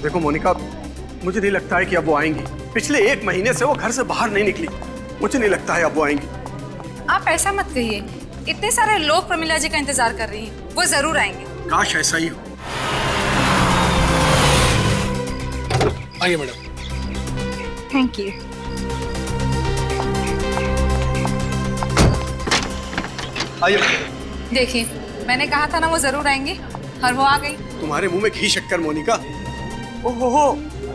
देखो मोनिका, मुझे नहीं लगता है कि अब वो आएंगी। पिछले 1 महीने से वो घर से बाहर नहीं निकली। मुझे नहीं लगता है अब वो आएंगी। आप ऐसा मत कहिए, इतने सारे लोग प्रमिला जी का इंतजार कर रही हैं, वो जरूर आएंगे। काश ऐसा ही हो। आइए मैडम। Thank you. आइए। देखिए, मैंने कहा था ना वो जरूर आएंगे, और वो आ गई। तुम्हारे मुंह में घी शक्कर मोनिका। ओहो,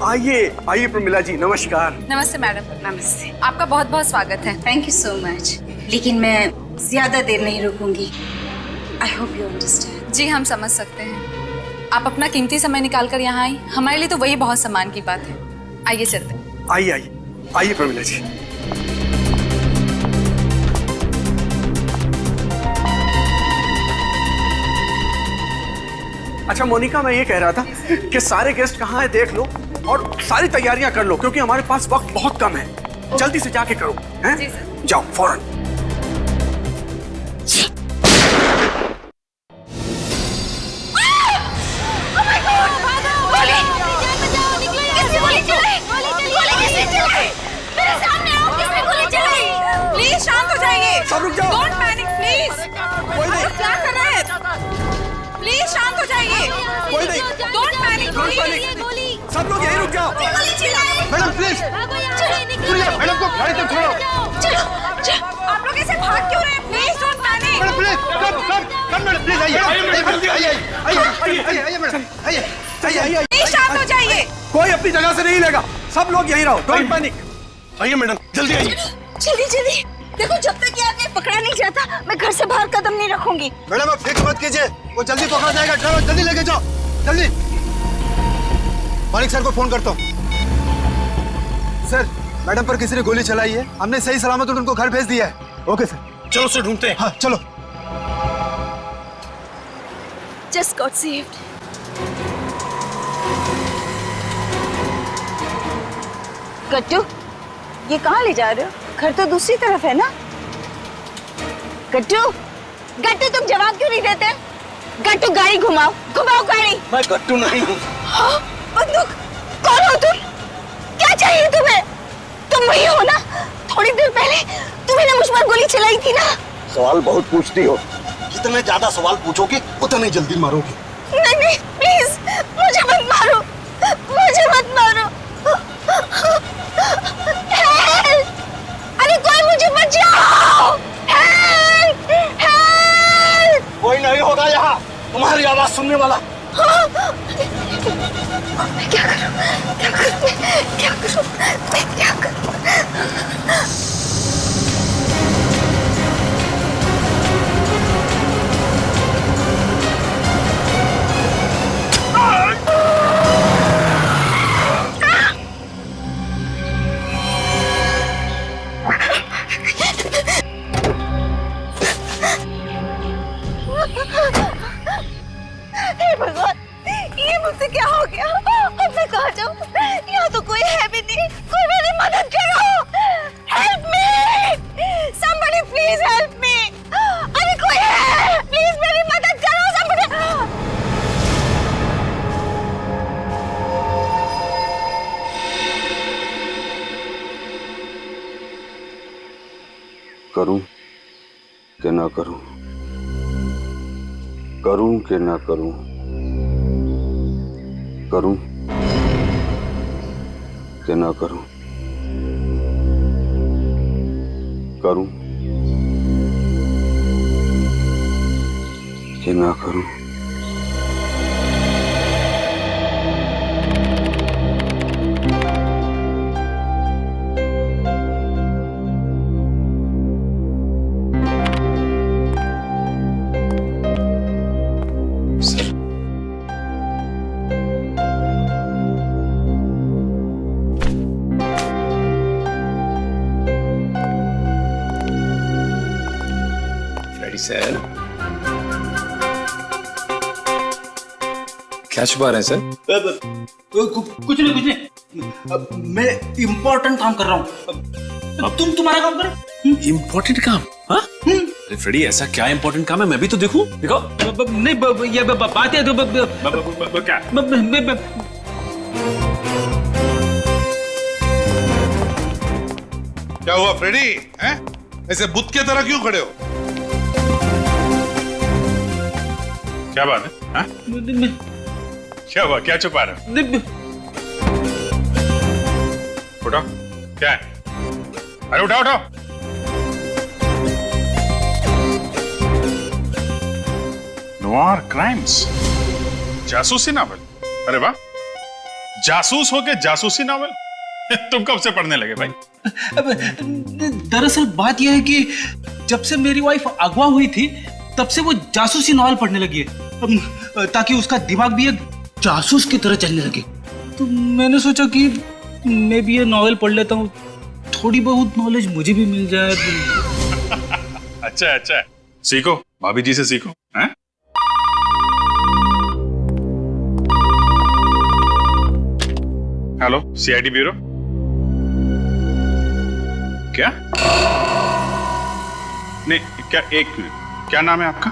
आइए आइए प्रमिला जी, नमस्कार। नमस्ते मैडम। नमस्ते। आपका बहुत बहुत स्वागत है। Thank you so much. लेकिन मैं ज्यादा देर नहीं रुकूंगी। I hope you understand. जी हम समझ सकते हैं, आप अपना कीमती समय निकाल कर यहाँ आई, हमारे लिए तो वही बहुत सम्मान की बात है। आइए चलते हैं। आइए आइए आइए प्रमिला जी। अच्छा मोनिका, मैं ये कह रहा था कि सारे गेस्ट कहाँ हैं देख लो और सारी तैयारियां कर लो, क्योंकि हमारे पास वक्त बहुत कम है। जल्दी से जाके करो, हैं? जी सर। जाओ फौरन। प्लीज शांत हो जाइए। सब रुक जाओ। Don't panic please. कोई नहीं। क्या कर रहे हैं? प्लीज शांत हो जाइए। कोई नहीं। Don't panic Don't please. panic। सब लोग यहीं रुक जाओ। मैडम प्लीज, मैडम को गाड़ी तक छोड़ो। आप लोग ऐसे भाग क्यों रहे हैं? Please don't panic. Madam please, come madam please आइए मैडम। प्लीज शांत हो जाइए। कोई अपनी जगह से नहीं लेगा, सब लोग यहीं रहो। Don't panic. आइए मैडम, जल्दी आइए। जल्दी जल्दी। देखो, जब तक ये आदमी पकड़ा नहीं जाता मैं घर से बाहर कदम नहीं रखूंगी। मैडम आप फिक्र मत कीजिए, वो जल्दी पकड़ा जाएगा। ड्राइवर जल्दी लेके जाओ, जल्दी। मालिक सर को फोन करता हूँ। सर, मैडम पर किसी ने गोली चलाई है, हमने सही सलामत उनको घर भेज दिया है। Okay sir. चलो उसे ढूंढते हैं। हाँ चलो। Just got saved. गट्टू, ये कहाँ ले जा रहे हो? घर तो दूसरी तरफ है ना। गट्टू, गट्टू तुम जवाब क्यों नहीं देते? गट्टू गाड़ी घुमाओ, घुमाओ गाड़ी। मैं गट्टू नहीं हूँ। हाँ, बंदूक। कौन हो तुम? क्या चाहिए तुम्हें? तुम वही हो ना, थोड़ी देर पहले तुम्हें मुझ पर गोली चलाई थी ना। सवाल बहुत पूछती हो, जितने ज्यादा सवाल पूछोगे उतने जल्दी मारोगे। नहीं नहीं प्लीज, मुझे मत मारो, मुझे मत मारो। हेल्प! अरे कोई मुझे बचाओ! हेल्प! हेल्प! कोई नहीं होगा यहाँ तुम्हारी आवाज सुनने वाला। मैं क्या करूं? क्या करूं? क्या करूं? मैं क्या करूं? भगवान, ये मुझसे क्या हो गया? अब मैं कहाँ जाऊँ? यहाँ तो कोई है भी नहीं। कोई मेरी मदद करो। Help me! Somebody please help me! अरे कोई है? Please मेरी मदद करो somebody! करूं कि ना करूं, करूं कि ना करूं, करूं कि ना करूं, करूं कि ना करूं। सर क्या छुपा रहे हैं सर? कुछ नहीं। मैं इम्पोर्टेंट काम कर रहा हूँ। तुम्हारा काम करो। इम्पोर्टेंट काम? हाँ? अरे फ्रेडी, ऐसा क्या इम्पोर्टेंट काम है? मैं भी तो देखूं। देखो नहीं ये बात है तो क्या? क्या हुआ फ्रेडी? हैं? ऐसे बुत के तरह क्यों खड़े हो? क्या बात है? हाँ? क्या हुआ? क्या छुपा रहे हो? उठाओ, क्या है? अरे उठाओ उठाओ। नोवार क्राइम्स, जासूसी नावल। अरे वाह, जासूस हो के जासूसी नावल। तुम कब से पढ़ने लगे भाई? दरअसल बात यह है कि जब से मेरी वाइफ अगवा हुई थी तब से वो जासूसी नॉवल पढ़ने लगी है, ताकि उसका दिमाग भी एक जासूस की तरह चलने लगे। तो मैंने सोचा कि मैं भी ये नॉवल पढ़ लेता हूँ, थोड़ी बहुत नॉलेज मुझे भी मिल जाए। अच्छा अच्छा, सीखो, भाभी जी से सीखो। हैं? Hello, CID bureau. क्या? नहीं, क्या? एक मिनट, क्या नाम है आपका?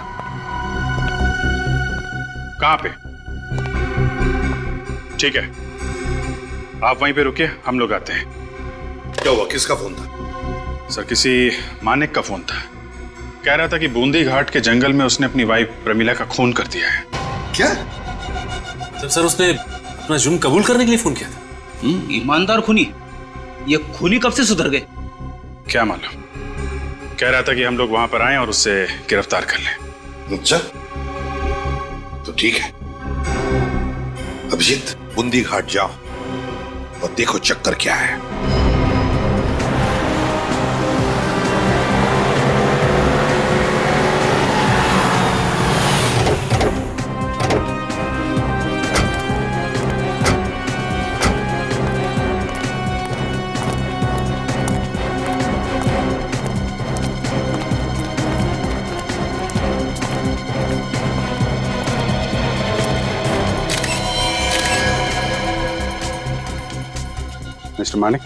कहां पे? ठीक है, आप वहीं पे रुकिए, हम लोग आते हैं। क्या हुआ? किसका फोन था? सर, किसी मानिक का फोन था। कह रहा था कि बूंदी घाट के जंगल में उसने अपनी वाइफ प्रमिला का खून कर दिया है। क्या? तो सर उसने अपना जुर्म कबूल करने के लिए फोन किया था। ईमानदार खूनी, ये खूनी कब से सुधर गए? क्या मालूम, कह रहा था कि हम लोग वहां पर आए और उससे गिरफ्तार कर लें। अच्छा, तो ठीक है। अभिजीत, बूंदी घाट जाओ और देखो चक्कर क्या है। Mister Manik,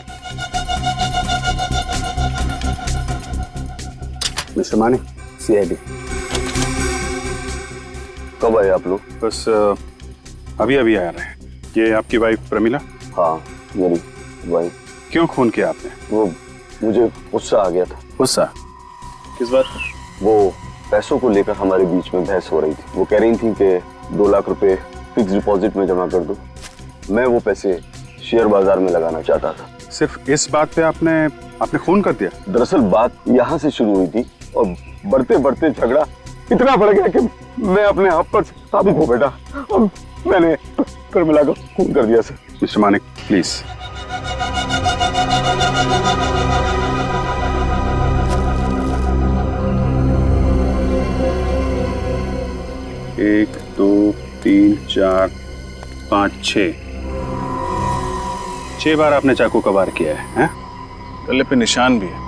mister Manik, CID. कब आए आप लोग? बस अभी अभी आ रहे हैं। ये आपकी वाइफ प्रमिला? हाँ, मेरी वाइफ। क्यों खून किया आपने? वो मुझे गुस्सा आ गया था। गुस्सा? किस बात? वो पैसों को लेकर हमारे बीच में बहस हो रही थी। वो कह रही थी कि 2 लाख रुपए फिक्स डिपॉजिट में जमा कर दो। मैं वो पैसे शेयर बाजार में लगाना चाहता था। सिर्फ इस बात पे आपने खून कर दिया? दरअसल बात यहाँ से शुरू हुई थी और बढ़ते बढ़ते झगड़ा इतना बढ़ गया कि मैं अपने आप पर काबू खो बैठा और मैंने प्रमिला को खून कर दिया सर। Mister Manik, please. एक, 2, 3, 4, 5, 6 बार आपने चाकू का वार किया है? गले पे निशान भी है।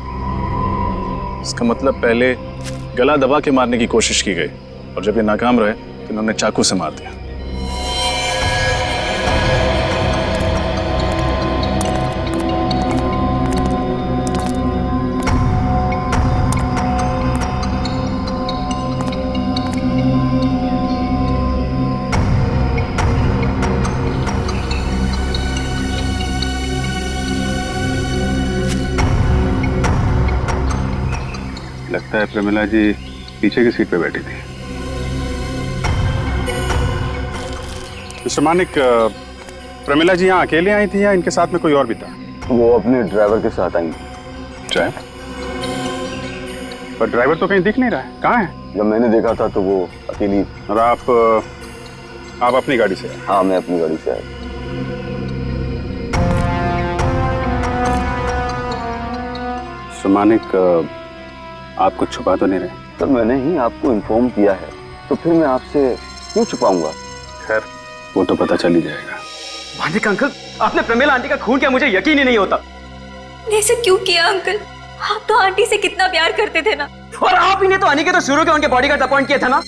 इसका मतलब पहले गला दबा के मारने की कोशिश की गई और जब ये नाकाम रहे तो इन्होंने चाकू से मार दिया। लगता है प्रमिला जी पीछे की सीट पे बैठी थी। मिस्टर मानिक, प्रमिला जी यहाँ अकेले आई थी या इनके साथ में कोई और भी था? वो अपने ड्राइवर के साथ आई। ड्राइवर? पर ड्राइवर तो कहीं दिख नहीं रहा है, कहाँ है? जब मैंने देखा था तो वो अकेली। और आप अपनी गाड़ी से आए? हाँ, मैं अपनी गाड़ी से आया। मिस्टर मानिक, आप कुछ छुपा तो नहीं रहे? सर, मैंने ही आपको इन्फॉर्म किया है तो फिर मैं आपसे क्यों छुपाऊंगा? खैर, वो तो पता चल ही जाएगा। मानिक अंकल, आपने प्रमिला आंटी का खून किया, मुझे यकीन ही नहीं होता। ऐसे क्यों किया अंकल? आप तो आंटी से कितना प्यार करते थे ना। और आप ही ने तो अनिकेत और शुरू के उनके बॉडीगार्ड अपॉइंट किया था ना,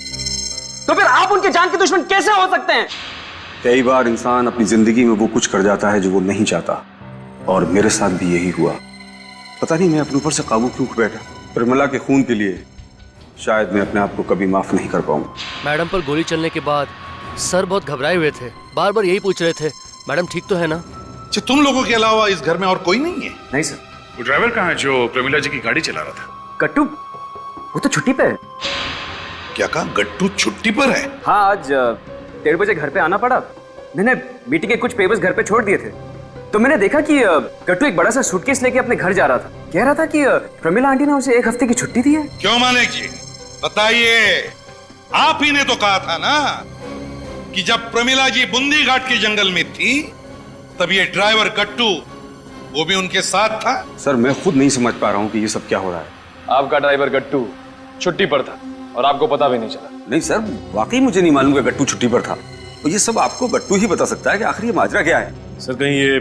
तो फिर आप उनके जान के दुश्मन कैसे हो सकते हैं? कई बार इंसान अपनी जिंदगी में वो कुछ कर जाता है जो वो नहीं चाहता, और मेरे साथ भी यही हुआ। पता नहीं मैं अपने ऊपर से काबू क्यों खो बैठा। प्रमिला के खून के लिए शायद मैं अपने आप को कभी माफ नहीं कर पाऊंगा। मैडम पर गोली चलने के बाद सर बहुत घबराए हुए थे, बार बार यही पूछ रहे थे मैडम ठीक तो है ना। तुम लोगों के अलावा इस घर में और कोई नहीं है? नहीं सर, वो ड्राइवर कहाँ है जो प्रमिला जी की गाड़ी चला रहा था? गट्टू वो तो छुट्टी पे है। क्या कहा? गट्टू छुट्टी पर है? हाँ, आज 1:30 बजे घर पे आना पड़ा। मैंने मीटिंग के कुछ पेपर्स घर पे छोड़ दिए थे, तो मैंने देखा कि गट्टू एक बड़ा सा सूटकेस लेके अपने घर जा रहा था। कह रहा था कि प्रमिला आंटी ने उसे 1 हफ्ते की छुट्टी दी है। क्यों मानिक जी, बताइए। आप ही ने तो कहा था ना कि जब प्रमिला जी बूंदी घाट के जंगल में थी तब ये ड्राइवर गट्टू वो भी उनके साथ था। सर मैं खुद नहीं समझ पा रहा हूँ कि ये सब क्या हो रहा है। आपका ड्राइवर गट्टू छुट्टी पर था और आपको पता भी नहीं चला। नहीं सर, वाकई मुझे नहीं मालूम कि गट्टू छुट्टी पर था। और ये सब आपको गट्टू ही बता सकता है कि आखिर ये माजरा क्या है। सर कहीं ये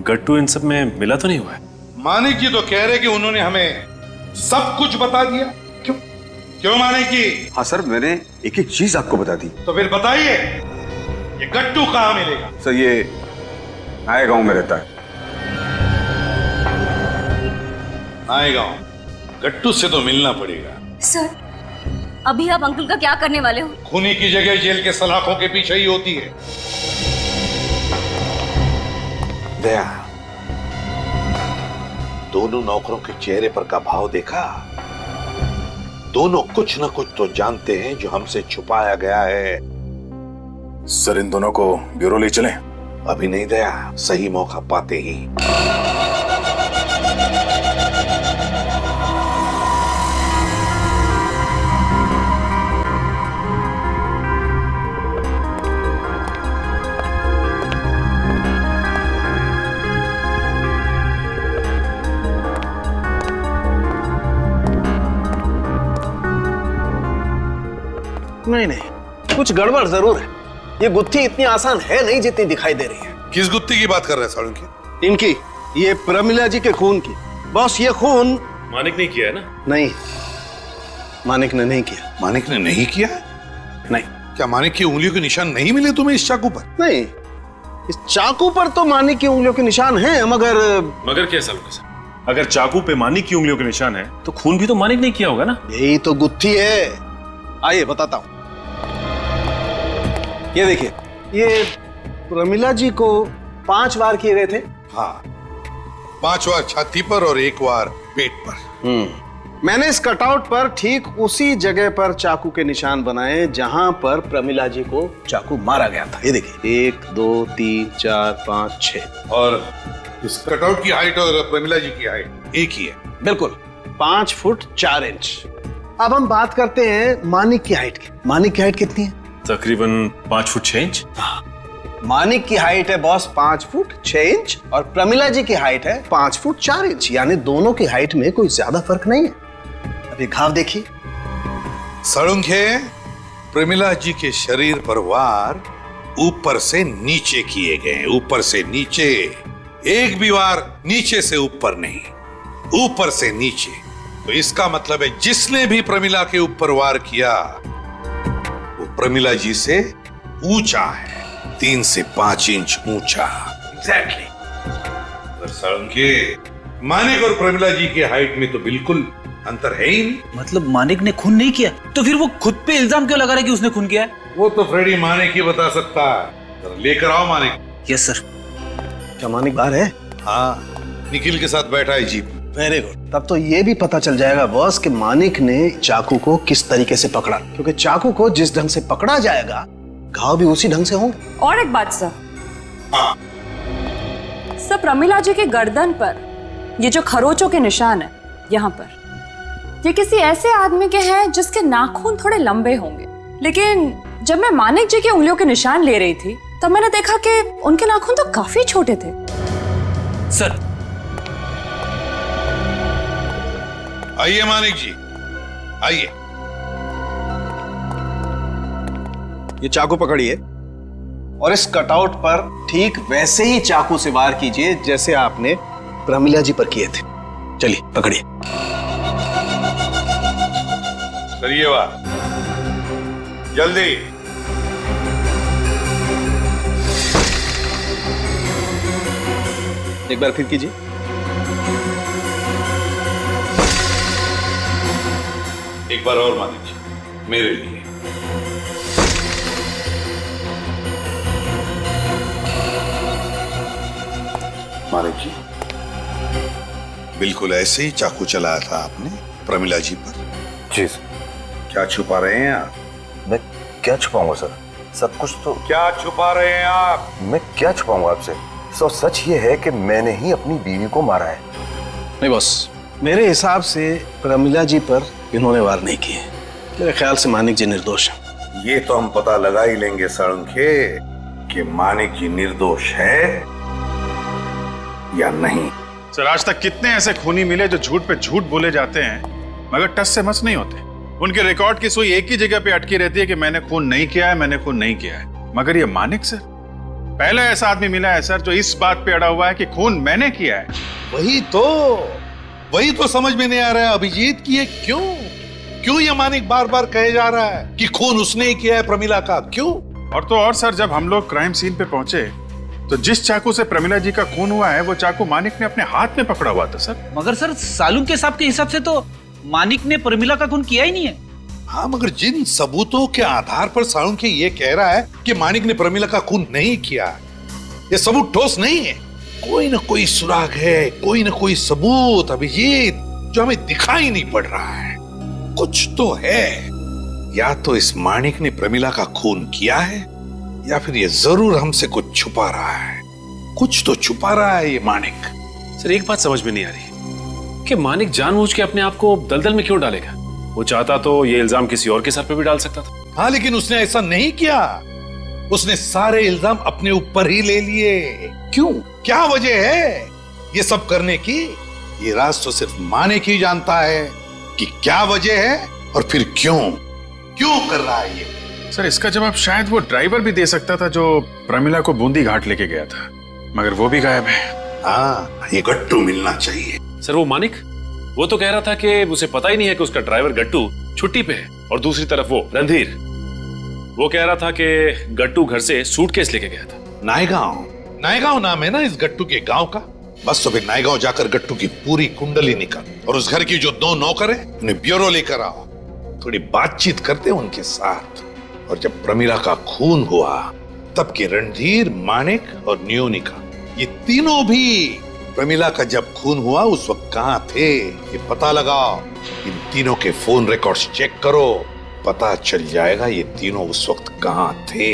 गट्टू इन सब में मिला तो नहीं हुआ है? मानिक जी तो कह रहे कि उन्होंने हमें सब कुछ बता दिया। क्यों क्यों मानिक जी? हाँ सर, मैंने एक एक चीज आपको बता दी। तो फिर बताइए ये गट्टू कहाँ मिलेगा? सर ये नए गांव में रहता है। नए गांव? गट्टू से तो मिलना पड़ेगा। सर अभी आप अंकल का क्या करने वाले हो? खूनी की जगह जेल के सलाखों के पीछे ही होती है। दया, दोनों नौकरों के चेहरे पर का भाव देखा? दोनों कुछ न कुछ तो जानते हैं जो हमसे छुपाया गया है। सर इन दोनों को ब्यूरो ले चलें? अभी नहीं दया, सही मौका पाते ही। नहीं, कुछ गड़बड़ जरूर है। ये गुत्थी इतनी आसान है नहीं जितनी दिखाई दे रही है। किस गुत्थी की बात कर रहे हैं सालुंकी? इनकी, ये प्रमिला जी के खून की। बॉस ये खून मानिक ने किया है ना? नहीं, मानिक ने नहीं किया। मानिक ने नहीं किया? नहीं। क्या मानिक की उंगलियों के निशान नहीं मिले तुम्हें इस चाकू पर? नहीं, इस चाकू पर तो मानिक की उंगलियों के निशान हैं, मगर क्या सालुंकी सर? अगर चाकू पे मानिक की उंगलियों के निशान है तो खून भी तो मानिक ने किया होगा ना? यही तो गुत्थी है। आइए बताता हूं। ये देखिए, ये प्रमिला जी को 5 वार किए गए थे। हाँ, 5 वार छाती पर और 1 वार पेट पर। मैंने इस कटआउट पर ठीक उसी जगह पर चाकू के निशान बनाए जहां पर प्रमिला जी को चाकू मारा गया था। ये देखिए, 1 2 3 4 5 6। और इस कटआउट की हाइट और प्रमिला जी की हाइट एक ही है। बिल्कुल, 5 फुट 4 इंच। अब हम बात करते हैं मानिक की हाइट की। मानिक की हाइट कितनी है? तकरीबन 5 फुट 6 इंच। मानिक की हाइट है बॉस 5 फुट 6 इंच और प्रमिला जी की हाइट है 5 फुट 4 इंच। यानी दोनों की हाइट में कोई ज्यादा फर्क नहीं है। अब ये घाव देखिए। सालुंखे, प्रमिला जी के शरीर पर वार ऊपर से नीचे किए गए। ऊपर से नीचे, एक भी वार नीचे से ऊपर नहीं, ऊपर से नीचे। तो इसका मतलब है जिसने भी प्रमिला के ऊपर वार किया वो प्रमिला जी से ऊंचा है, 3 से 5 इंच ऊंचा। एग्जैक्टली। सालुंखे, मानिक और प्रमिला जी की हाइट में तो बिल्कुल अंतर है ही नहीं। मतलब मानिक ने खून नहीं किया तो फिर वो खुद पे इल्जाम क्यों लगा रहा है कि उसने खून किया है? वो तो फ्रेडी मानिक ही बता सकता है। लेकर आओ मानिक। Yes sir. क्या मानिक बाहर है? हाँ, निखिल के साथ बैठा है जीप। Very good. तब तो ये भी पता चल जाएगा बॉस कि मानिक ने चाकू को किस तरीके से पकड़ा, क्योंकि चाकू को जिस ढंग से पकड़ा जाएगा घाव भी उसी ढंग से होंगे। और एक बात सर, सर प्रमिला जी के गर्दन पर ये जो खरोचों के निशान है यहाँ पर, ये किसी ऐसे आदमी के हैं जिसके नाखून थोड़े लंबे होंगे। लेकिन जब मैं मानिक जी की उंगलियों के निशान ले रही थी तब मैंने देखा कि उनके नाखून तो काफी छोटे थे। सर आइए मानिक जी, आइए। ये चाकू पकड़िए और इस कटआउट पर ठीक वैसे ही चाकू से वार कीजिए जैसे आपने प्रमिला जी पर किए थे। चलिए पकड़िए। करिए वार, जल्दी। एक बार फिर कीजिए। एक बार और मानिक जी, मेरे लिए। मानिक जी, बिल्कुल ऐसे ही चाकू चलाया था आपने प्रमिला जी पर? जी। क्या छुपा रहे हैं आप? मैं क्या छुपाऊंगा सर, सब कुछ तो। क्या छुपा रहे हैं आप? मैं क्या छुपाऊंगा आपसे? सो सच ये है कि मैंने ही अपनी बीवी को मारा है। नहीं बॉस, मेरे हिसाब से प्रमिला जी पर इन्होंने वार नहीं किए। मेरे ख्याल से मानिक जी निर्दोष हैं। ये तो हम पता लगा ही लेंगे साळुंखे कि मानिक जी निर्दोष है या नहीं। सर आज तक कितने ऐसे खूनी मिले जो झूठ पे झूठ बोले जाते हैं मगर टस से मस नहीं होते। उनके रिकॉर्ड की सुई एक ही जगह पे अटकी रहती है कि मैंने खून नहीं किया है, मैंने खून नहीं किया है। मगर ये मानिक सर, पहला ऐसा आदमी मिला है सर जो इस बात पे अड़ा हुआ है कि खून मैंने किया है। वही तो समझ में नहीं आ रहा है अभिजीत कि ये क्यों ये मानिक बार बार कहे जा रहा है कि खून उसने ही किया है प्रमिला का, क्यों? और तो और सर, जब हम लोग क्राइम सीन पे पहुंचे तो जिस चाकू से प्रमिला जी का खून हुआ है वो चाकू मानिक ने अपने हाथ में पकड़ा हुआ था सर। मगर सर सालुंखे साहब के हिसाब से तो मानिक ने प्रमिला का खून किया ही नहीं है। हाँ, मगर जिन सबूतों के आधार पर साळुंखे ये कह रहा है कि मानिक ने प्रमिला का खून नहीं किया, ये सबूत ठोस नहीं है। कोई ना कोई सुराग है, कोई ना कोई सबूत अभिजीत जो हमें दिखाई नहीं पड़ रहा है। कुछ तो है, या तो इस मानिक ने प्रमिला का खून किया है या फिर ये जरूर हमसे कुछ छुपा रहा है। कुछ तो छुपा रहा है ये मानिक। सर एक बात समझ में नहीं आ रही कि मानिक जानबूझ के अपने आप को दलदल में क्यों डालेगा? वो चाहता तो ये इल्जाम किसी और के सर पे भी डाल सकता था। हाँ, लेकिन उसने ऐसा नहीं किया। उसने सारे इल्जाम अपने ऊपर ही ले लिए। क्यों? क्या वजह है ये सब करने की? ये राज तो सिर्फ मानिक ही जानता है कि क्या वजह है और फिर क्यों कर रहा है ये। सर इसका जवाब शायद वो ड्राइवर भी दे सकता था जो प्रमिला को बूंदी घाट लेके गया था, मगर वो भी गायब है। हाँ, ये गट्टू मिलना चाहिए। सर वो मानिक, वो तो कह रहा था कि उसे पता ही नहीं है कि उसका ड्राइवर गट्टू छुट्टी पे है। और दूसरी तरफ वो रणधीर, वो कह रहा था कि गट्टू घर से सूटकेस लेके गया था। नायगांव नाम है ना इस गट्टू के गांव का। बस तो फिर नायगांव जाकर गट्टू की पूरी कुंडली निकाल और उस घर की जो 2 नौकर है उन्हें ब्यूरो लेकर आओ। थोड़ी बातचीत करते हैं उनके साथ। और जब प्रमिला का खून हुआ तब के रणधीर, मानिक और नियोनिका, ये तीनों भी प्रमिला का जब खून हुआ उस वक्त कहां थे ये पता लगाओ। इन तीनों के फोन रिकॉर्ड्स चेक करो, पता चल जाएगा ये तीनों उस वक्त कहां थे।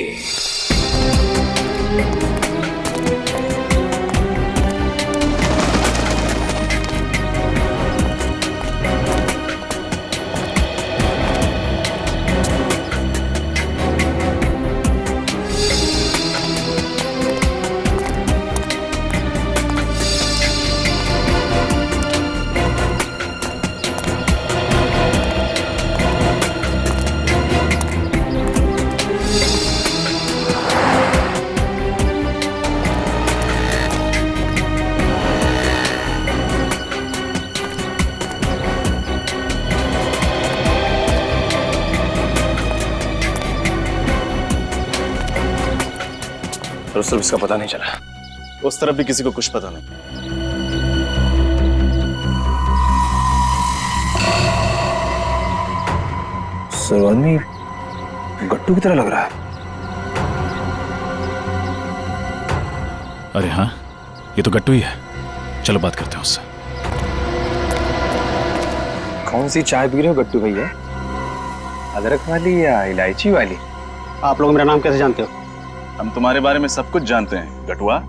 सिर्फ इसका पता नहीं चला। उस तरफ भी किसी को कुछ पता नहीं। सर आदमी गट्टू की तरह लग रहा है। अरे हाँ, ये तो गट्टू ही है। चलो बात करते हैं उससे। कौन सी चाय पी रहे हो गट्टू भैया? अदरक वाली या इलायची वाली? आप लोग मेरा नाम कैसे जानते हो? हम तुम्हारे बारे में सब कुछ जानते हैं गटुआ।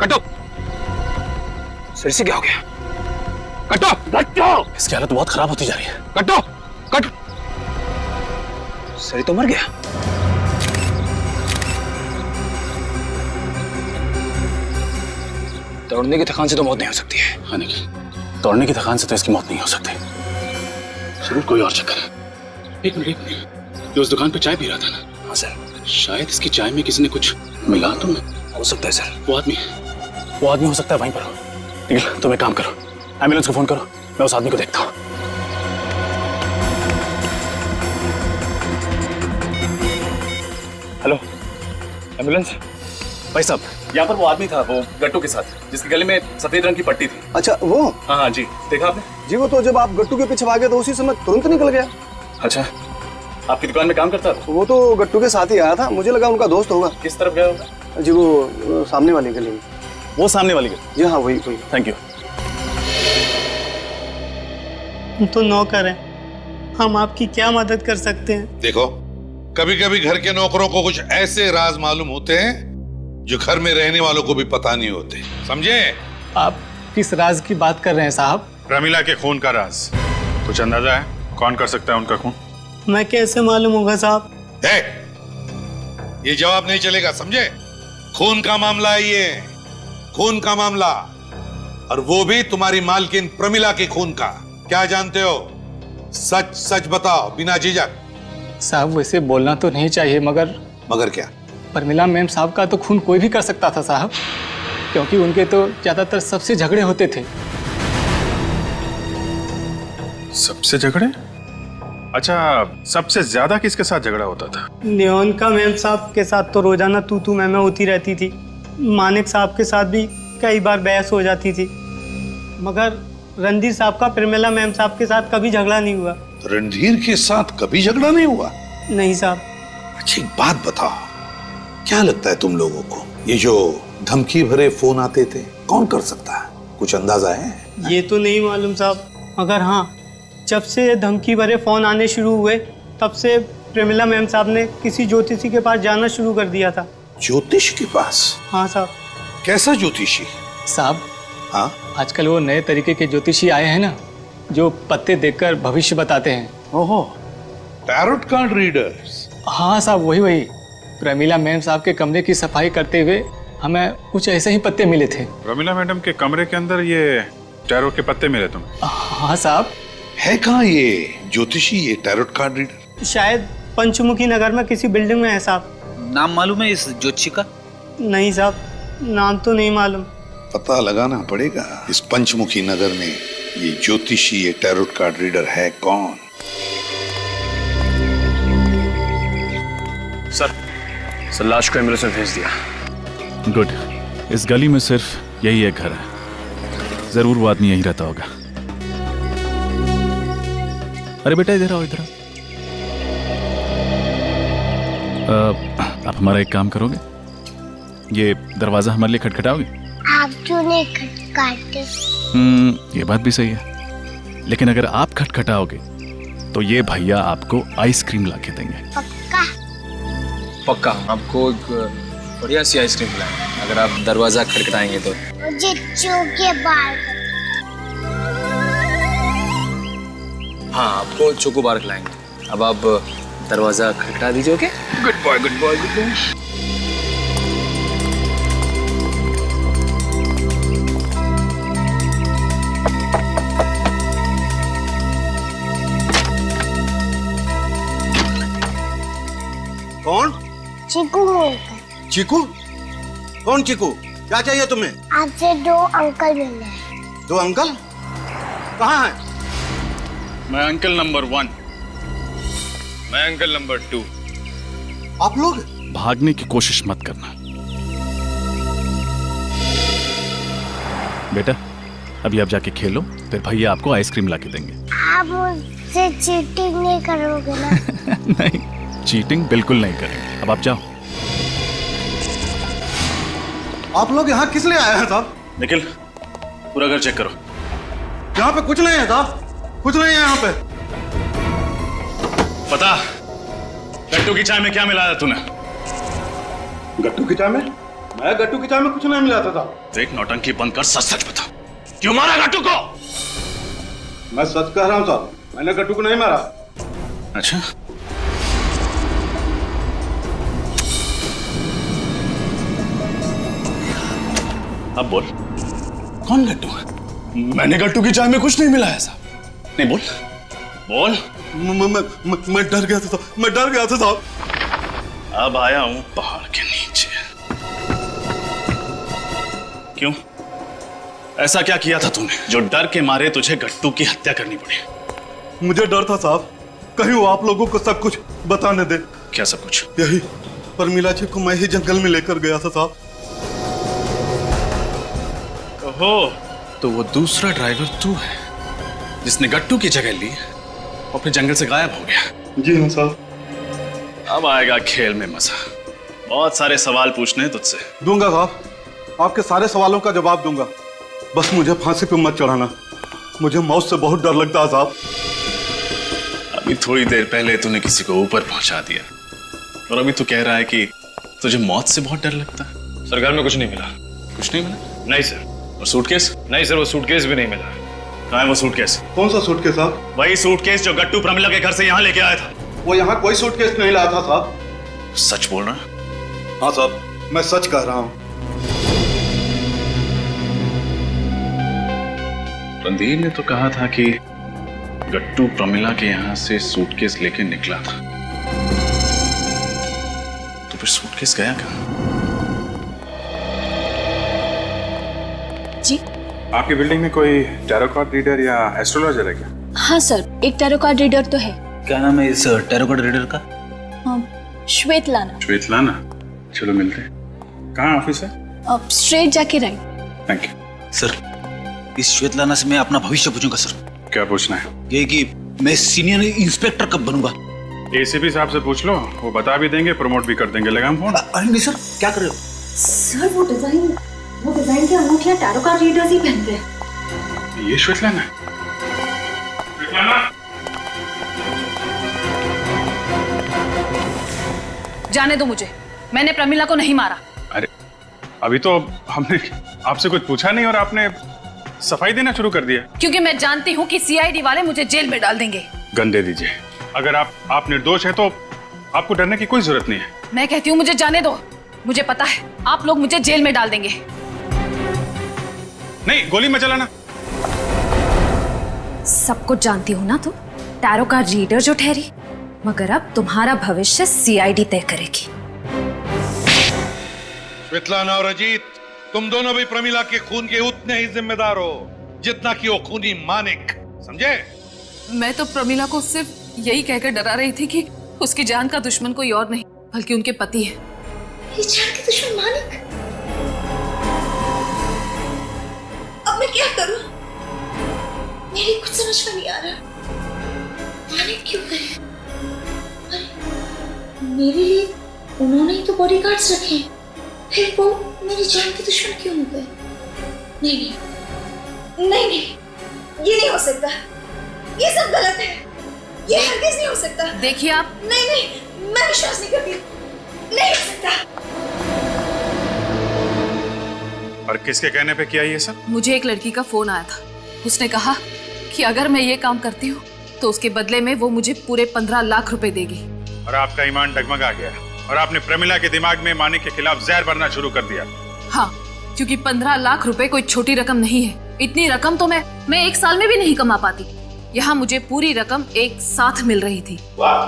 कटो। सर से क्या हो गया? कटो। इसकी हालत बहुत खराब होती जा रही है। कट। सर तो मर गया। दौड़ने की थकान से तो मौत नहीं हो सकती है। हाँ नहीं, दौड़ने की थकान से तो इसकी मौत नहीं हो सकती। जरूर कोई और चक्कर है। एक मिनट, जो उस दुकान पे चाय पी रहा था ना? हाँ सर। शायद इसकी चाय में किसी ने कुछ मिला तो नहीं? हो सकता है सर। वो आदमी हो सकता है वहीं पर हो। निखिल तुम एक काम करो, एम्बुलेंस को फोन करो, मैं उस आदमी को देखता हूँ। Hello ambulance. भाई साहब यहाँ पर वो आदमी था, वो गट्टू के साथ, जिसके गले में सफेद रंग की पट्टी थी। अच्छा वो? हाँ हाँ जी, देखा आपने? जी वो तो जब आप गट्टू के पीछे भागे तो उसी समय तुरंत निकल गया। अच्छा, आपकी दुकान में काम करता था? वो तो गट्टू के साथ ही आया था, मुझे लगा उनका दोस्त होगा। किस तरफ गया होगा? जी वो सामने वाली गली में। वो सामने वाली गली? जी हाँ वही वही। Thank you. हम तो नौकर हैं, हम आपकी क्या मदद कर सकते हैं? देखो, कभी कभी घर के नौकरों को कुछ ऐसे राज मालूम होते हैं जो घर में रहने वालों को भी पता नहीं होते, समझे? आप किस राज की बात कर रहे हैं साहब? प्रमिला के खून का राज कुछ अंदाजा है? कौन कर सकता है उनका खून? मैं कैसे मालूम होगा साहब? ये जवाब नहीं चलेगा, समझे? खून का मामला है ये, खून का मामला, और वो भी तुम्हारी मालकिन प्रमिला के खून का। क्या जानते हो? सच सच बताओ बिना झिझक। साहब वैसे बोलना तो नहीं चाहिए, मगर क्या? प्रमिला मैम साहब का तो खून कोई भी कर सकता था साहब, क्योंकि उनके तो ज्यादातर सबसे झगड़े होते थे। सबसे झगड़े? अच्छा, सबसे ज्यादा किसके साथ झगड़ा होता था? न्योनका मैम साहब के साथ तो रोजाना तू मैं होती रहती थी। मानिक साहब के साथ भी कई बार बहस हो जाती थी, मगर रणधीर साहब का प्रमिला मैम साहब के साथ कभी झगड़ा नहीं हुआ। रणधीर के साथ कभी झगड़ा नहीं हुआ? नहीं साहब। अच्छा एक बात बताओ, क्या लगता है तुम लोगों को, ये जो धमकी भरे फोन आते थे कौन कर सकता है? कुछ अंदाजा है? ये तो नहीं मालूम साहब, मगर हाँ जब से ये धमकी भरे फोन आने शुरू हुए तब से प्रमिला मैम साहब ने किसी ज्योतिषी के पास जाना शुरू कर दिया था। ज्योतिष के पास? हाँ साहब। कैसा ज्योतिषी? साहब हाँ, आजकल वो नए तरीके के ज्योतिषी आए हैं ना, जो पत्ते देखकर भविष्य बताते हैं। ओहो, टैरोट कार्ड रीडर्स? हाँ साहब वही। प्रमिला मैम साहब के कमरे की सफाई करते हुए हमें कुछ ऐसे ही पत्ते मिले थे। प्रमिला मैडम के कमरे के अंदर ये टैरोट के पत्ते मिले तुम? हाँ साहब। है कहाँ ये ज्योतिषी, ये टैरोट कार्ड रीडर? शायद पंचमुखी नगर में किसी बिल्डिंग में है साहब। नाम मालूम है इस ज्योतिषी का? नहीं साहब, नाम तो नहीं मालूम। पता लगाना पड़ेगा इस पंचमुखी नगर में ये ज्योतिषी, ये टैरोट कार्ड रीडर है कौन? सर लाश को एम्बुलेंस में भेज दिया। गुड। इस गली में सिर्फ यही एक घर है, जरूर वो आदमी यहीं रहता होगा। अरे बेटा इधर आओ, इधर आओ। आप हमारा एक काम करोगे? ये दरवाजा हमारे लिए खटखटाओगे? आप क्यों नहीं खटखटाते? ये बात भी सही है, लेकिन अगर आप खटखटाओगे तो ये भैया आपको आइसक्रीम ला के देंगे। पक्का? पक्का, आपको एक बढ़िया सी आइसक्रीम खिलाएंगे अगर आप दरवाजा खटखटाएंगे तो। मुझे चोके बार। हाँ, आपको चोको बार खिलाएंगे। अब आप दरवाजा खटखटा दीजिए। Okay? Good boy, good boy, good boy. कौन? चीकू। चीकू? कौन चीकू? क्या चाहिए तुम्हें? आपसे दो अंकल मिले हैं। दो अंकल? कहाँ हैं? मैं अंकल नंबर 1, मैं अंकल नंबर 2। आप लोग? भागने की कोशिश मत करना बेटा, अभी आप जाके खेलो, फिर भैया आपको आइसक्रीम ला के देंगे। आप मुझसे चीटिंग नहीं करोगे ना? नहीं, चीटिंग बिल्कुल नहीं करेंगे। अब आप जाओ। आप लोग यहाँ किस लिए आए हैं साहब? निखिल, पूरा घर चेक करो। यहाँ पे कुछ नहीं है साहब, कुछ नहीं है यहाँ पे। पता गट्टू की चाय में क्या मिलाया तूने? गट्टू की चाय में? मैं गट्टू की चाय में कुछ नहीं मिलाता था। देख, नौटंकी बंद कर, सच सच बता, क्यों मारा गट्टू को? मैं सच कह रहा हूँ साहब, मैंने गट्टू को नहीं मारा। अच्छा, अब बोल, कौन गट्टू है? मैंने गट्टू की चाय में कुछ नहीं मिलाया साहब। नहीं, बोल बोल। मैं डर गया था, मैं डर गया था साहब। अब आया हूं पहाड़ के नीचे। क्यों? ऐसा क्या किया था तूने जो डर के मारे तुझे गट्टू की हत्या करनी पड़ी? मुझे डर था साहब, कहीं वो आप लोगों को सब कुछ बताने दे। क्या सब कुछ? यही परमिला जी को मैं ही जंगल में लेकर गया था साहब। ओहो, तो वो दूसरा ड्राइवर तू है जिसने गट्टू की जगह ली और फिर जंगल से गायब हो गया। जी हाँ साहब। अब आएगा खेल में मजा। बहुत सारे सवाल पूछने हैं तुझसे। दूंगा साहब, आपके सारे सवालों का जवाब दूंगा, बस मुझे फांसी पे मत चढ़ाना। मुझे मौत से बहुत डर लगता है साहब। अभी थोड़ी देर पहले तूने किसी को ऊपर पहुंचा दिया और अभी तू कह रहा है कि तुझे मौत से बहुत डर लगता है। सर घर में कुछ नहीं मिला। कुछ नहीं मिला? नहीं सर। और सूटकेस? नहीं सर, वो सूटकेस भी नहीं मिला। कहाँ है वो सूटकेस? कौन सा सूटकेस साहब? वही सूटकेस जो गट्टू प्रमिला के घर से यहाँ लेके आया था। वो यहाँ कोई सूटकेस नहीं लाया था साहब। सच बोल रहा है? हाँ साहब, मैं सच कह रहा हूँ। रणधीर ने तो कहा था कि गट्टू प्रमिला के यहाँ से सूटकेस लेके निकला था, तो फिर सूटकेस गया कहाँ? जी, आपकी बिल्डिंग में कोई टैरो कार्ड रीडर या एस्ट्रोलॉजर है क्या? हाँ सर, एक टैरो कार्ड रीडर तो है। क्या नाम है इस टैरो कार्ड रीडर का? श्वेतलाना। श्वेतलाना, चलो मिलते हैं। कहाँ ऑफिस है? स्ट्रेट जाके राइट। Thank you sir. इस श्वेतलाना से मैं अपना भविष्य पूछूंगा सर। क्या पूछना है? ये कि मैं सीनियर इंस्पेक्टर कब बनूंगा? एसीपी साहब से पूछ लो, वो बता भी देंगे, प्रमोट भी कर देंगे। लगाम फोन? अरे नहीं सर, क्या कर रहे हो? सर वो डिजाइन के अंगूठियां टैरो कार्ड रीडर्स ही पहनते हैं। ये श्वेतलाना है? श्वेतलाना, जाने दो मुझे, मैंने प्रमिला को नहीं मारा। अरे अभी तो हमने आपसे कुछ पूछा नहीं और आपने सफाई देना शुरू कर दिया। क्योंकि मैं जानती हूँ कि सीआईडी वाले मुझे जेल में डाल देंगे। गन दे दीजिए। अगर आप निर्दोष है तो आपको डरने की कोई जरूरत नहीं है। मैं कहती हूँ मुझे जाने दो, मुझे पता है आप लोग मुझे जेल में डाल देंगे। नहीं, गोली मत चलाना। सब कुछ जानती हूँ ना, तो टैरो कार्ड रीडर जो ठहरी, मगर अब तुम्हारा भविष्य सीआईडी तय करेगी। श्वेतलाना और अजीत, तुम दोनों भी प्रमिला के खून के उतने ही जिम्मेदार हो जितना कि वो खूनी मानिक, समझे? मैं तो प्रमिला को सिर्फ यही कहकर डरा रही थी कि उसकी जान का दुश्मन कोई और नहीं बल्कि उनके पति है। ये जान के दुश्मन मानिक? अब मैं क्या करूं? मेरी कुछ समझ में नहीं आ रहा। मानिक क्यों करे? मेरे लिए उन्होंने ही तो बॉडीगार्ड्स रखे हैं, फिर वो मेरी जान के दुश्मन क्यों हो गए? नहीं, ये नहीं हो सकता। ये सब गलत है। ये हरगिज नहीं हो सकता। देखिए आप। नहीं, मैं विश्वास नहीं करती। नहीं हो सकता। और किसके कहने पे किया ये सब? मुझे एक लड़की का फोन आया था। उसने कहा कि अगर मैं ये काम करती हूँ तो उसके बदले में वो मुझे पूरे 15 लाख रुपए देगी। और आपका ईमान डगमगा गया और आपने प्रमिला के दिमाग में मानिक के खिलाफ जहर भरना शुरू कर दिया। हाँ, क्योंकि 15 लाख रुपए कोई छोटी रकम नहीं है। इतनी रकम तो मैं एक साल में भी नहीं कमा पाती। यहाँ मुझे पूरी रकम एक साथ मिल रही थी। वाह,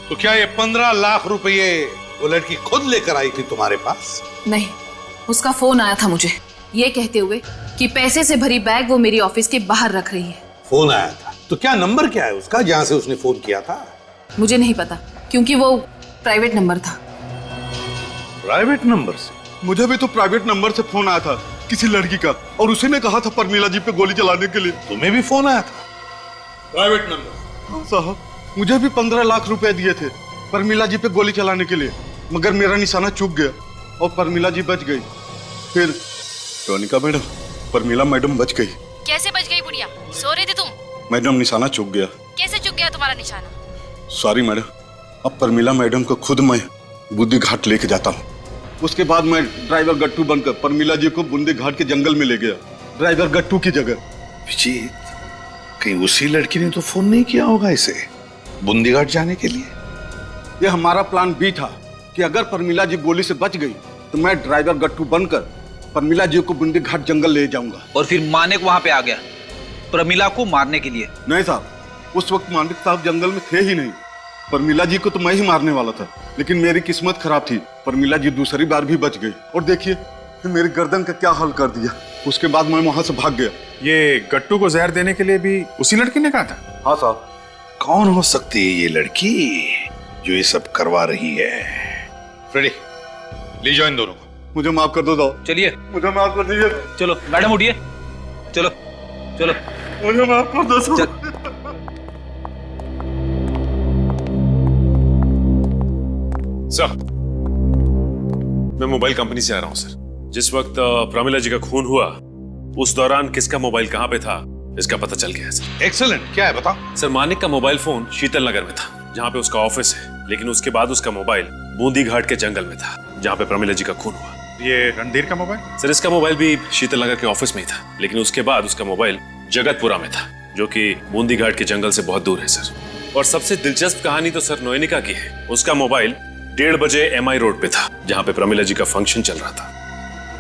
तो क्या ये 15 लाख रुपये वो लड़की खुद लेकर आई थी तुम्हारे पास? नहीं, उसका फोन आया था मुझे ये कहते हुए कि पैसे से भरी बैग वो मेरी ऑफिस के बाहर रख रही है। फोन आया था? तो क्या नंबर क्या है उसका जहां से उसने फोन किया था? मुझे नहीं पता, क्योंकि वो प्राइवेट नंबर था। प्राइवेट नंबर से? मुझे भी तो प्राइवेट नंबर से फोन आया था किसी लड़की का, और उसी ने कहा था प्रमिला जी पे गोली चलाने के लिए। तुम्हें भी फोन आया था प्राइवेट नंबर? साहब, मुझे भी 15 लाख रुपए दिए थे प्रमिला जी पे गोली चलाने के लिए, मगर मेरा निशाना चूक गया और प्रमिला जी बच गई। फिर टोनिका मैडम, प्रमिला मैडम बच गई। कैसे बच गई बुढ़िया? सो रही थी तुम? मैडम, निशाना चूक गया। कैसे चूक गया तुम्हारा निशाना? सॉरी मैडम, अब प्रमिला मैडम को खुद मैं बुद्धि घाट लेके जाता हूँ। उसके बाद मैं ड्राइवर गट्टू बनकर प्रमिला जी को बूंदी घाट के जंगल में ले गया, ड्राइवर गट्टू की जगह। विजीत, कहीं उसी लड़की ने तो फोन नहीं किया होगा इसे बूंदी घाट जाने के लिए? यह हमारा प्लान बी था कि अगर प्रमिला जी गोली से बच गई तो मैं ड्राइवर गट्टू बनकर प्रमिला जी को बूंदी घाट जंगल ले जाऊंगा। और फिर मानिक वहां पे आ गया प्रमिला को मारने के लिए? नहीं साहब, उस वक्त मानिक साहब जंगल में थे ही नहीं। प्रमिला जी को तो मैं ही मारने वाला था, लेकिन मेरी किस्मत खराब थी। प्रमिला जी दूसरी बार भी बच गई और देखिए मेरी गर्दन का क्या हाल कर दिया। उसके बाद मैं वहां से भाग गया। ये गट्टू को जहर देने के लिए भी उसी लड़की ने कहा था? हाँ साहब। कौन हो सकती है ये लड़की जो ये सब करवा रही है? फ्रेडी, ले जाओ इन दोनों को। मुझे माफ कर दो साहब। चलिए, मुझे माफ कर दीजिए। चलो मैडम उठिए, चलो चलो, मुझे माफ कर दो साहब। सर, मैं मोबाइल कंपनी से आ रहा हूं सर। जिस वक्त प्रमिला जी का खून हुआ उस दौरान किसका मोबाइल कहां पे था इसका पता चल गया है सर। एक्सीलेंट, क्या है बताओ। सर, मानिक का मोबाइल फोन शीतल नगर में था जहां पे उसका ऑफिस है, लेकिन उसके बाद उसका मोबाइल बूंदी घाट के जंगल में था जहां पे प्रमिला जी का खून हुआ। ये रणधीर का मोबाइल? सर, इसका मोबाइल भी शीतल नगर के ऑफिस में ही था, लेकिन उसके बाद उसका मोबाइल जगतपुरा में था जो कि बूंदी घाट के जंगल से बहुत दूर है सर। और सबसे दिलचस्प कहानी तो सर नोएनिका की है। उसका मोबाइल 1:30 बजे MI रोड पे था जहां पे प्रमिला जी का फंक्शन चल रहा था।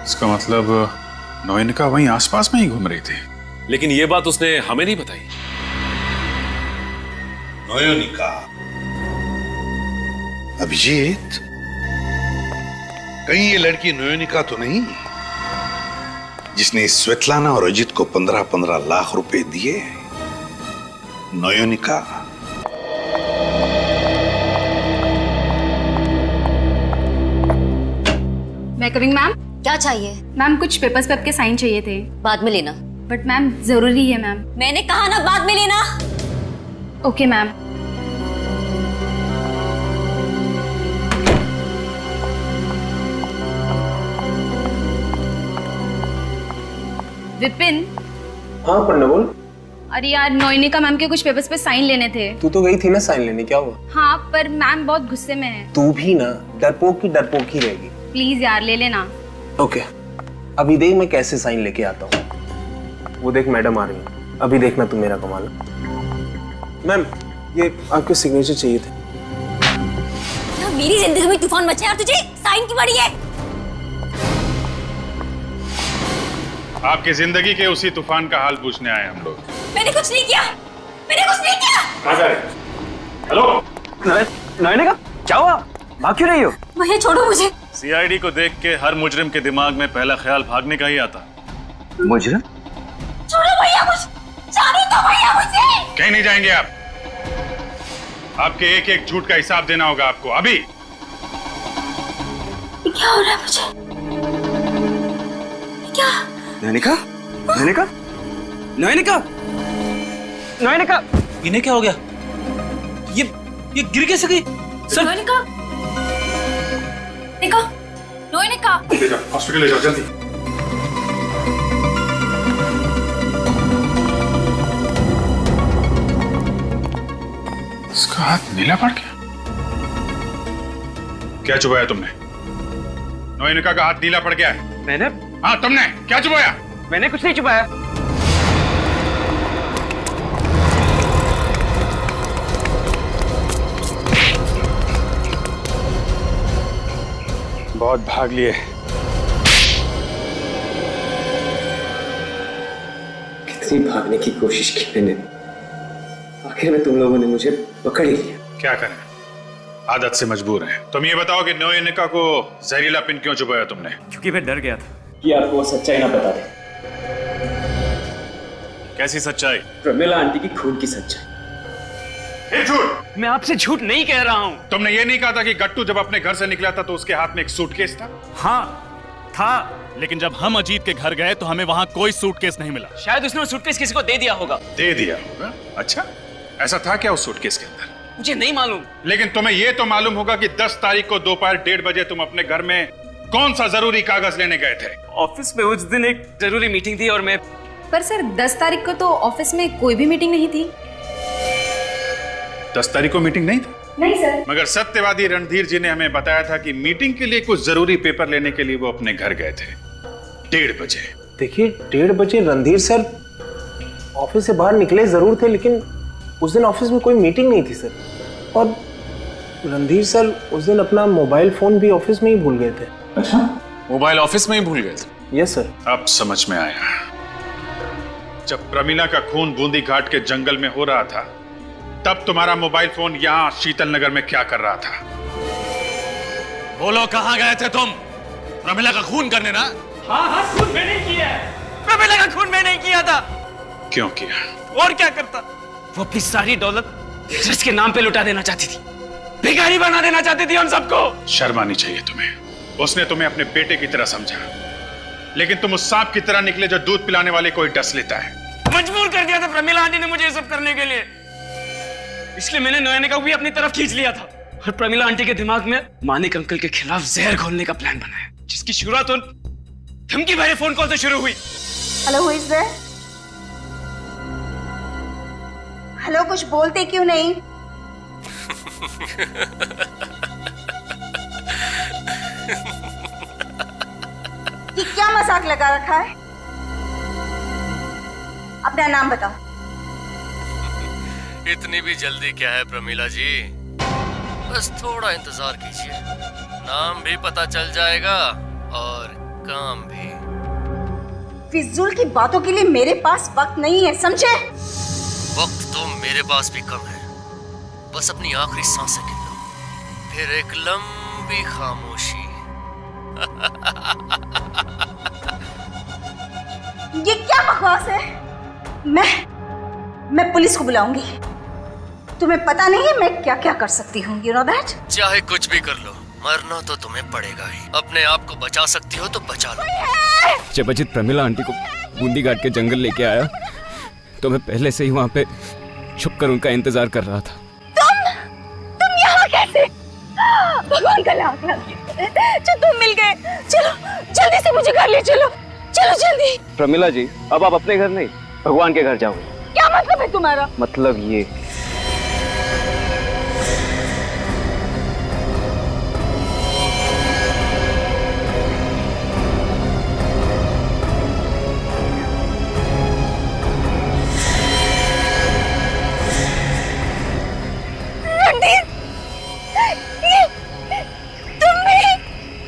इसका मतलब नोएनिका वहीं आसपास में ही घूम रही थी। लेकिन ये बात उसने हमें नहीं बताई। नोएनिका? अभिजीत, कहीं ये लड़की नोएनिका तो नहीं जिसने स्वेतलाना और अजित को 15-15 लाख रुपए दिए? नोएनिका? मैं कमिंग मैम। क्या चाहिए? मैम कुछ पेपर्स पे आपके साइन चाहिए थे। बाद में लेना। बट मैम जरूरी है मैम। मैंने कहा ना बाद में लेना। Okay ma'am. विपिन। हाँ पन्ना बोल। अरे यार, नोएनिका मैम के कुछ पेपर्स पे साइन लेने थे। तू तो गई थी ना साइन लेने, क्या हुआ? हाँ, पर मैम बहुत गुस्से में है। तू भी ना डरपोक ही रहेगी। प्लीज यार ले लेना। ओके, अभी देख मैं कैसे साइन लेके आता हूँ। वो देख मैडम आ रही है, अभी देखना तू मेरा कमाल। मैम, ये आपके सिग्नेचर चाहिए थे। मेरी जिंदगी में तूफान मचा और तुझे साइन की पड़ी है। आपकी जिंदगी के उसी तूफान का हाल पूछने आए हम लोग। मैंने कुछ नहीं किया, मैंने कुछ नहीं किया। हेलो नोएनिका, क्या हुआ? भाग क्यों रही हो? भैया छोड़ो मुझे। CID को देख के हर मुजरिम के दिमाग में पहला ख्याल भागने का ही आता। मुजरिम? छोड़ो भैया मुझे, जाने दो भैया मुझे। कहीं नहीं जाएंगे आप। आपके एक एक झूठ का हिसाब देना होगा आपको अभी। क्या हो रहा है मुझे? क्या? नोएनिका? नोएनिका? नोएनिका? नोएनिका? इन्हें क्या हो गया? ये गिर कैसे गई? सर नोएनिका, नोएनिका, ले जाओ, हॉस्पिटल ले जाओ जल्दी। इसका हाथ नीला पड़ गया। क्या चुबाया तुमने? नोएनिका का हाथ नीला पड़ गया है। मैंने? हाँ तुमने क्या चुबाया? मैंने कुछ नहीं चुबाया। बहुत भाग लिए। कितनी भागने की कोशिश की मैंने, आखिर में तुम लोगों ने मुझे पकड़ ही लिया। क्या करें, आदत से मजबूर हैं। तुम ये बताओ कि नोएनिका को जहरीला पिन क्यों चुबाया तुमने? क्योंकि मैं डर गया था कि आपको वो सच्चाई ना बता दे। कैसी सच्चाई? प्रमिला आंटी की खून की सच्चाई। झूठ! मैं आपसे झूठ नहीं कह रहा हूं। तुमने ये नहीं कहा था कि गट्टू जब अपने घर से निकला था तो उसके हाथ में एक सूटकेस था? हाँ था, लेकिन जब हम अजीत के घर गए तो हमें वहां कोई सूटकेस नहीं मिला। शायद उसने वो सूटकेस किसी को दे दिया होगा। दे दिया होगा? अच्छा, ऐसा था क्या उस सूटकेस के अंदर? मुझे नहीं मालूम। लेकिन तुम्हें यह तो मालूम होगा कि 10 तारीख को दोपहर 1:30 बजे तुम अपने घर में कौन सा जरूरी कागज लेने गए थे? ऑफिस में उस दिन एक जरूरी मीटिंग थी और मैं। पर सर 10 तारीख को तो ऑफिस में कोई भी मीटिंग नहीं थी। 10 तारीख को मीटिंग नहीं थी? नहीं सर। मगर सत्यवादी रणधीर जी ने हमें बताया था कि मीटिंग के लिए कुछ जरूरी पेपर लेने के लिए वो अपने घर गए थे 1:30 बजे। देखिए 1:30 बजे रणधीर सर ऑफिस से बाहर निकले जरूर थे, लेकिन उस दिन ऑफिस में कोई मीटिंग नहीं थी सर। और रणधीर सर उस दिन अपना मोबाइल फोन भी ऑफिस में ही भूल गए थे। अच्छा, मोबाइल ऑफिस में ही भूल गए थे? Yes sir. अब समझ में आया। जब प्रमिला का खून बूंदी घाट के जंगल में हो रहा था तब तुम्हारा मोबाइल फोन यहां शीतल नगर में क्या कर रहा था? बोलो, कहां गए थे तुम? प्रमिला का खून करने ना? हाँ खून मैंने किया है। प्रमिला का खून मैंने किया था। क्यों किया? और क्या करता? वो अपनी सारी दौलत ट्रस्ट के नाम पे लुटा देना चाहती थी, भिखारी बना देना चाहती थी हम सबको। शर्म आनी चाहिए तुम्हें। उसने तुम्हें अपने बेटे की तरह समझा, लेकिन तुम उस सांप की तरह निकले जो दूध पिलाने वाले को ही डस लेता है। मजबूर कर दिया था प्रमिला आंटी ने मुझे ये सब करने के लिए, इसलिए मैंने नयनिका को भी अपनी तरफ खींच लिया था और प्रमिला आंटी के दिमाग में मानिक अंकल के खिलाफ जहर घोलने का प्लान बनाया, जिसकी शुरुआत उन धमकी भरे फोन कॉल से शुरू हुई। Hello, who is there? Hello, कुछ बोलते क्यों नहीं? ये क्या मजाक लगा रखा है? अपना नाम बताओ। इतनी भी जल्दी क्या है प्रमिला जी, बस थोड़ा इंतजार कीजिए, नाम भी पता चल जाएगा और काम भी। फिजूल की बातों के लिए मेरे पास वक्त नहीं है, समझे? वक्त तो मेरे पास भी कम है, बस अपनी आखिरी सांसें गिन लो, फिर एक लंबी खामोशी। ये क्या बकवास है? मैं पुलिस को बुलाऊंगी। तुम्हें पता नहीं है मैं क्या क्या कर सकती हूँ, you know that? चाहे कुछ भी कर लो, मरना तो तुम्हें पड़ेगा ही। अपने आप को बचा सकती हो तो बचा लो। जब अजित प्रमिला आंटी को बूंदी घाट के जंगल लेके आया तो मैं पहले से ही वहाँ पे छुपकर उनका इंतजार कर रहा था। तुम यहाँ कैसे? भगवान का लाख जो तुम मिल गए। चलो जल्दी से मुझे घर ले चलो, चलो जल्दी। प्रमिला जी, अब आप अपने घर नहीं भगवान के घर जाओगे। क्या मतलब है तुम्हारा? मतलब ये,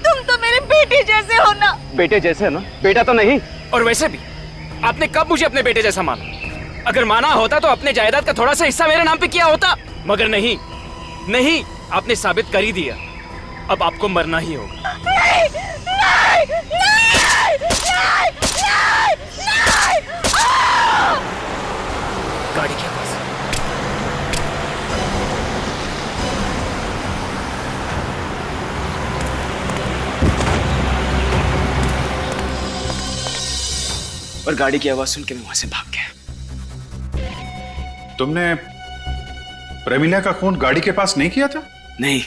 तुम तो मेरे बेटे जैसे हो ना। बेटे जैसे ना? बेटा तो नहीं। और वैसे भी आपने कब मुझे अपने बेटे जैसा माना? अगर माना होता तो अपने जायदाद का थोड़ा सा हिस्सा मेरे नाम पे किया होता, मगर नहीं, नहीं, आपने साबित कर ही दिया। अब आपको मरना ही होगा। नहीं, नहीं, नहीं, नहीं, नहीं, नहीं। गाड़ी के पास और गाड़ी की आवाज सुन के मैं वहां से भाग गया। तुमने प्रमिला का खून गाड़ी के पास नहीं किया था? नहीं,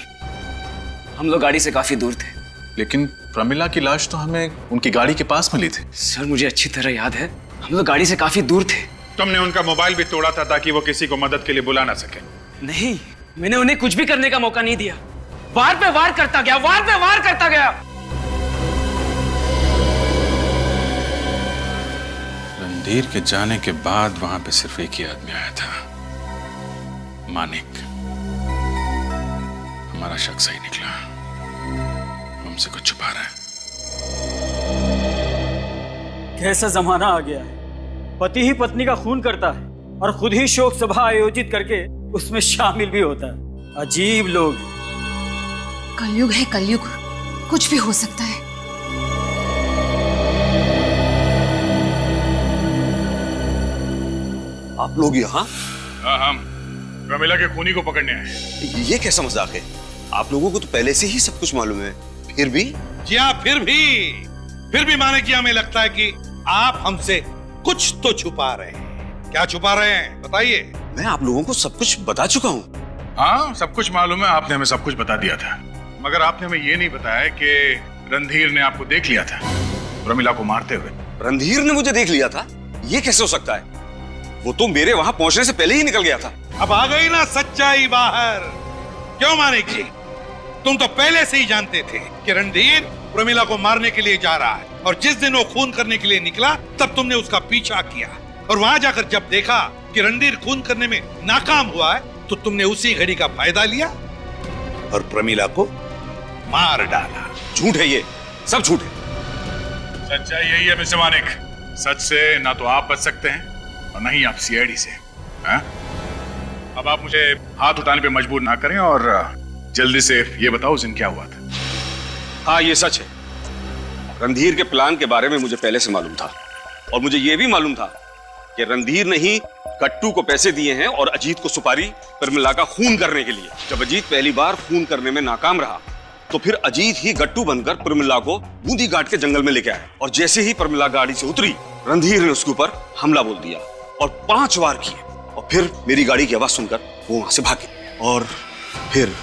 हम लोग गाड़ी से काफी दूर थे। लेकिन प्रमिला की लाश तो हमें उनकी गाड़ी के पास मिली थी। सर, मुझे अच्छी तरह याद है, हम लोग गाड़ी से काफी दूर थे। तुमने उनका मोबाइल भी तोड़ा था ताकि वो किसी को मदद के लिए बुला ना सके। नहीं, मैंने उन्हें कुछ भी करने का मौका नहीं दिया। वार पे वार करता गया, वार पे वार करता गया। रणधीर के जाने के बाद वहां पे सिर्फ एक ही आदमी आया था, मानिक। हमारा शक सही निकला, हमसे कुछ छुपा रहा है। कैसा जमाना आ गया है, पति ही पत्नी का खून करता है और खुद ही शोक सभा आयोजित करके उसमें शामिल भी होता है। अजीब लोग। कलयुग है कलयुग, कुछ भी हो सकता है। आप लोग यहाँ? हाँ, हम प्रमिला के खूनी को पकड़ने आए। ये कैसा मजाक है? आप लोगों को तो पहले से ही सब कुछ मालूम है, फिर भी? जी हाँ, फिर भी माने कि हमें लगता है कि आप हमसे कुछ तो छुपा रहे हैं। क्या छुपा रहे हैं, बताइए। मैं आप लोगों को सब कुछ बता चुका हूँ। हाँ, सब कुछ मालूम है, आपने हमें सब कुछ बता दिया था, मगर आपने हमें ये नहीं बताया कि रणधीर ने आपको देख लिया था प्रमिला को मारते हुए। रणधीर ने मुझे देख लिया था? ये कैसे हो सकता है? वो तो मेरे वहां पहुंचने से पहले ही निकल गया था। अब आ गई ना सच्चाई बाहर। क्यों मानिक जी, तुम तो पहले से ही जानते थे कि रणधीर प्रमिला को मारने के लिए जा रहा है, और जिस दिन वो खून करने के लिए निकला तब तुमने उसका पीछा किया, और वहां जाकर जब देखा कि रणधीर खून करने में नाकाम हुआ है तो तुमने उसी घड़ी का फायदा लिया और प्रमिला को मार डाला। झूठ है ये, सब झूठ है। सच्चाई यही है मिस्टर मानिक, सच से ना तो आप बच सकते हैं और नहीं आप सीआईडी से। हाँ? अब आप मुझे हाथ उठाने पे मजबूर ना करें और जल्दी से ये बताओ उस दिन क्या हुआ था। हाँ, ये सच है। रणधीर के प्लान के बारे में मुझे पहले से मालूम था और मुझे यह भी मालूम था कि रणधीर ने ही गट्टू को पैसे दिए हैं और अजीत को सुपारी प्रमिला का खून करने के लिए। जब अजीत पहली बार खून करने में नाकाम रहा तो फिर अजीत ही गट्टू बनकर प्रमिला को बूंदी घाट के जंगल में लेके आया और जैसे ही प्रमिला गाड़ी से उतरी रणधीर ने उसके ऊपर हमला बोल दिया और 5 वार किए और फिर मेरी गाड़ी की आवाज सुनकर वो वहां से भागे और फिर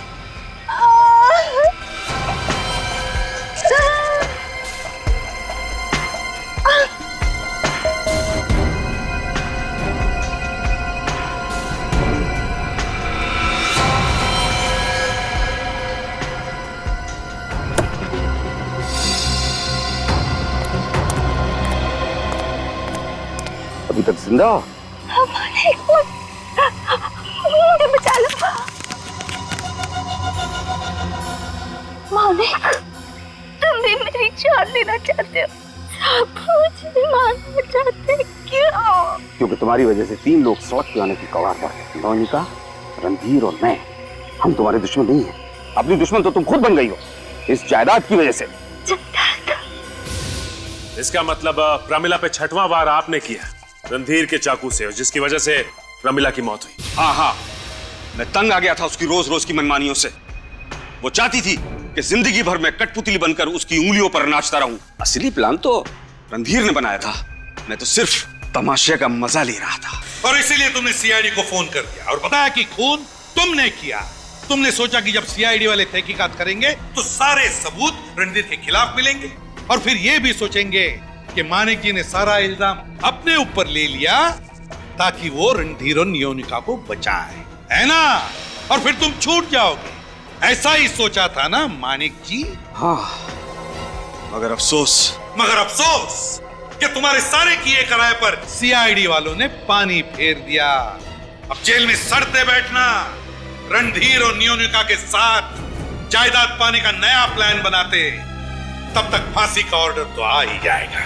अभी तक जिंदा हो? मुझे बचा लो मालिक, तुम भी मेरी जान लेना चाहते हो, मुझे मारना चाहते हो, क्यों? क्योंकि तुम्हारी वजह से 3 लोग सड़क पे आने की कगार पर। मोनिका, रणधीर और मैं, हम तुम्हारे दुश्मन नहीं हैं। अपनी दुश्मन तो तुम खुद बन गई हो इस जायदाद की वजह से। इसका मतलब प्रमिला पे 6वां वार आपने किया रणधीर के चाकू से, जिसकी वजह से प्रमिला की मौत हुई। हाँ हाँ, मैं तंग आ गया था उसकी रोज रोज की मनमानियों से। वो चाहती थी कि जिंदगी भर में कठपुतली बनकर उसकी उंगलियों पर नाचता रहूं। असली प्लान तो रणधीर ने बनाया था, मैं तो सिर्फ तमाशे का मजा ले रहा था। और इसीलिए तुमने सीआईडी को फोन कर दिया और बताया कि खून तुमने किया। तुमने सोचा कि जब सीआईडी वाले तहकीकात करेंगे तो सारे सबूत रणधीर के खिलाफ मिलेंगे और फिर ये भी सोचेंगे कि मानिक जी ने सारा इल्जाम अपने ऊपर ले लिया ताकि वो रणधीर और नियोनिका को बचाए, है ना? और फिर तुम छूट जाओगे। ऐसा ही सोचा था ना मानिक जी? हाँ, मगर अफसोस कि तुम्हारे सारे किए कराए पर सीआईडी वालों ने पानी फेर दिया। अब जेल में सड़ते बैठना, रणधीर और नियोनिका के साथ जायदाद पाने का नया प्लान बनाते, तब तक फांसी का ऑर्डर तो आ ही जाएगा।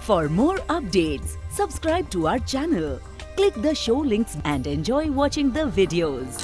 For more updates, subscribe to our channel, click the show links and enjoy watching the videos.